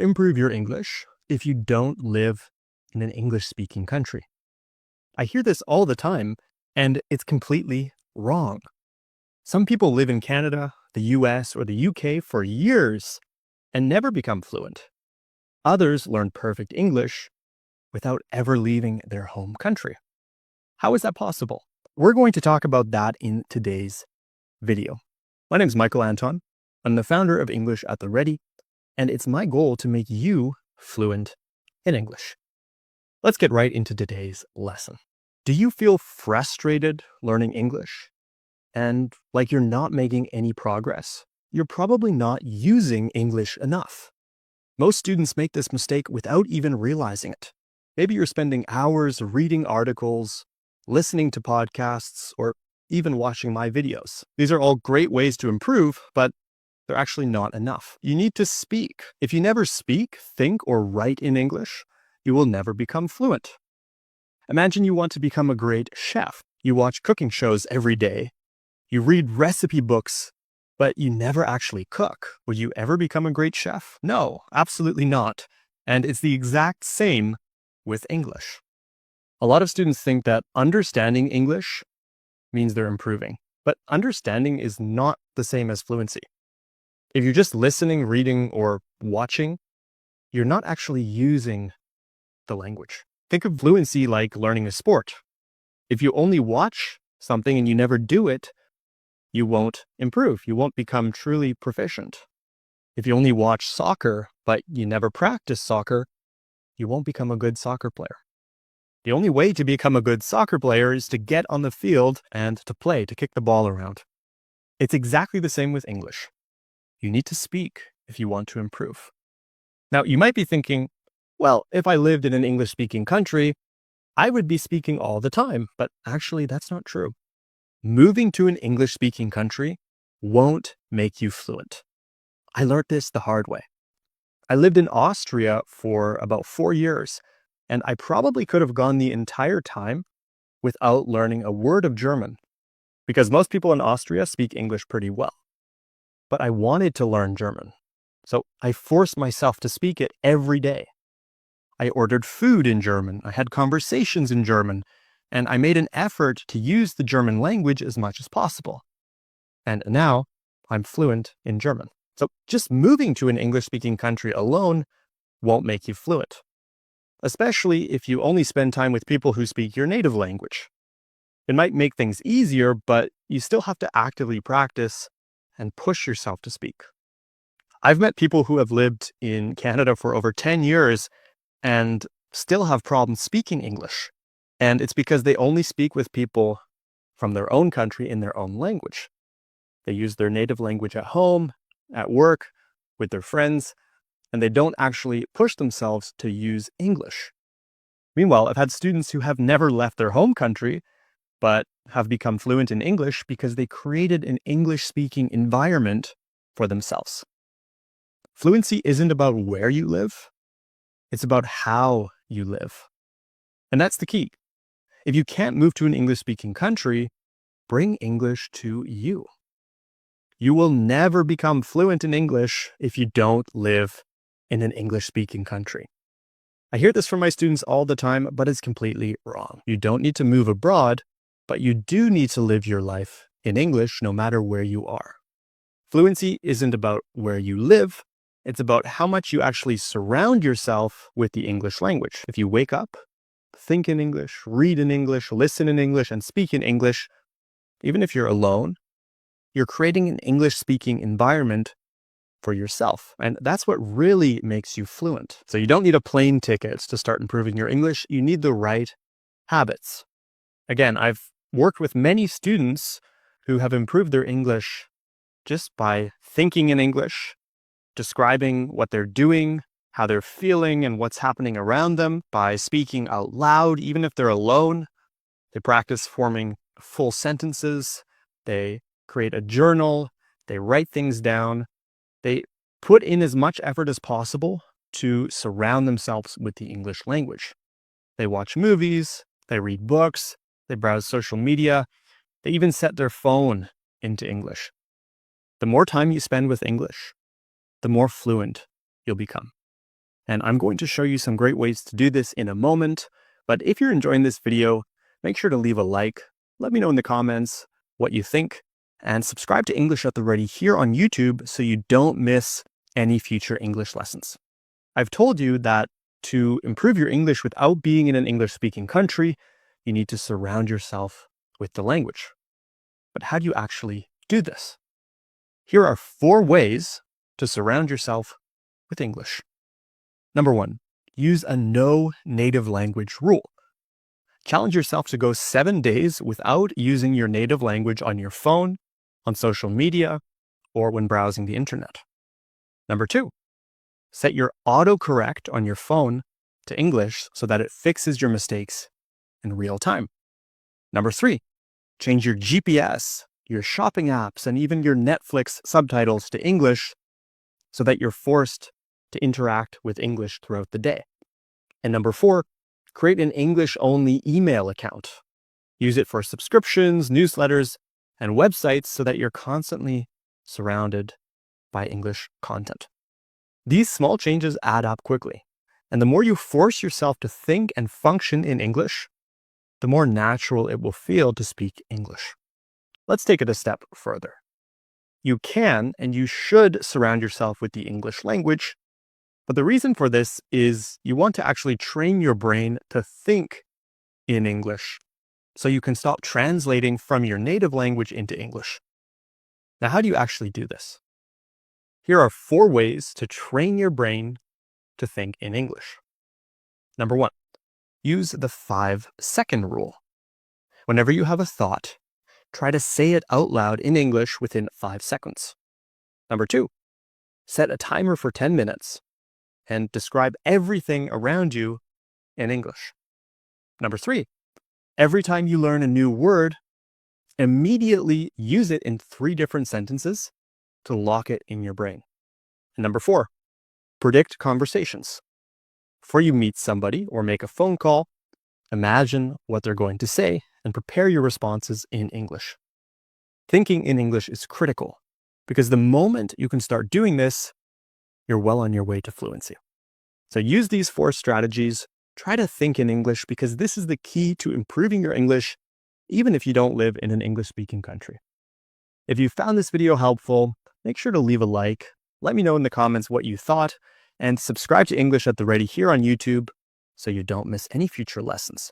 improve your English if you don't live in an English-speaking country. I hear this all the time, and it's completely wrong. Some people live in Canada, the US, or the UK for years and never become fluent. Others learn perfect English without ever leaving their home country. How is that possible? We're going to talk about that in today's video. My name is Michael Anton. I'm the founder of English at the Ready, and it's my goal to make you fluent in English. Let's get right into today's lesson. Do you feel frustrated learning English and like you're not making any progress? You're probably not using English enough. Most students make this mistake without even realizing it. Maybe you're spending hours reading articles, listening to podcasts, or even watching my videos. These are all great ways to improve, but they're actually not enough. You need to speak. If you never speak, think, or write in English, you will never become fluent. Imagine you want to become a great chef. You watch cooking shows every day. You read recipe books, but you never actually cook. Would you ever become a great chef? No, absolutely not. And it's the exact same with English. A lot of students think that understanding English means they're improving, but understanding is not the same as fluency. If you're just listening, reading, or watching, you're not actually using the language. Think of fluency like learning a sport. If you only watch something and you never do it, you won't improve. You won't become truly proficient. If you only watch soccer, but you never practice soccer, you won't become a good soccer player. The only way to become a good soccer player is to get on the field and to play, to kick the ball around. It's exactly the same with English. You need to speak if you want to improve. Now, you might be thinking, well, if I lived in an English-speaking country, I would be speaking all the time, but actually that's not true. Moving to an English-speaking country won't make you fluent. I learned this the hard way. I lived in Austria for about 4 years, and I probably could have gone the entire time without learning a word of German, because most people in Austria speak English pretty well. But I wanted to learn German, so I forced myself to speak it every day. I ordered food in German, I had conversations in German, and I made an effort to use the German language as much as possible. And now I'm fluent in German. So just moving to an English-speaking country alone won't make you fluent, especially if you only spend time with people who speak your native language. It might make things easier, but you still have to actively practice and push yourself to speak. I've met people who have lived in Canada for over 10 years and still have problems speaking English. And it's because they only speak with people from their own country in their own language. They use their native language at home, at work, with their friends, and they don't actually push themselves to use English. Meanwhile, I've had students who have never left their home country, but have become fluent in English because they created an English-speaking environment for themselves. Fluency isn't about where you live, it's about how you live. And that's the key. If you can't move to an English-speaking country, bring English to you. You will never become fluent in English if you don't live in an English-speaking country. I hear this from my students all the time, but it's completely wrong. You don't need to move abroad, but you do need to live your life in English no matter where you are. Fluency isn't about where you live, it's about how much you actually surround yourself with the English language. If you wake up, think in English, read in English, listen in English, and speak in English, even if you're alone, you're creating an English-speaking environment for yourself. And that's what really makes you fluent. So you don't need a plane ticket to start improving your English. You need the right habits. Again, I've worked with many students who have improved their English just by thinking in English, describing what they're doing, how they're feeling, and what's happening around them, by speaking out loud, even if they're alone. They practice forming full sentences. They create a journal. They write things down. They put in as much effort as possible to surround themselves with the English language. They watch movies. They read books. They browse social media. They even set their phone into English. The more time you spend with English, the more fluent you'll become. And I'm going to show you some great ways to do this in a moment. But if you're enjoying this video, make sure to leave a like. Let me know in the comments what you think. And subscribe to English at the Ready here on YouTube so you don't miss any future English lessons. I've told you that to improve your English without being in an English-speaking country, you need to surround yourself with the language. But how do you actually do this? Here are 4 ways to surround yourself with English. Number 1, use a no native language rule. Challenge yourself to go 7 days without using your native language on your phone, on social media, or when browsing the internet. Number 2, set your autocorrect on your phone to English so that it fixes your mistakes in real time. Number 3, change your GPS, your shopping apps, and even your Netflix subtitles to English so that you're forced to interact with English throughout the day. And number 4, create an English-only email account. Use it for subscriptions, newsletters, and websites so that you're constantly surrounded by English content. These small changes add up quickly, and the more you force yourself to think and function in English, the more natural it will feel to speak English. Let's take it a step further. You can and you should surround yourself with the English language, but the reason for this is you want to actually train your brain to think in English so you can stop translating from your native language into English. Now, how do you actually do this? Here are 4 ways to train your brain to think in English. Number 1, use the 5-second rule. Whenever you have a thought, try to say it out loud in English within 5 seconds. Number 2, set a timer for 10 minutes and describe everything around you in English. Number 3, every time you learn a new word, immediately use it in 3 different sentences to lock it in your brain. And number 4, predict conversations. Before you meet somebody or make a phone call, imagine what they're going to say and prepare your responses in English. Thinking in English is critical because the moment you can start doing this, you're well on your way to fluency. So use these 4 strategies. Try to think in English because this is the key to improving your English, even if you don't live in an English-speaking country. If you found this video helpful, make sure to leave a like. Let me know in the comments what you thought, and subscribe to English at the Ready here on YouTube so you don't miss any future lessons.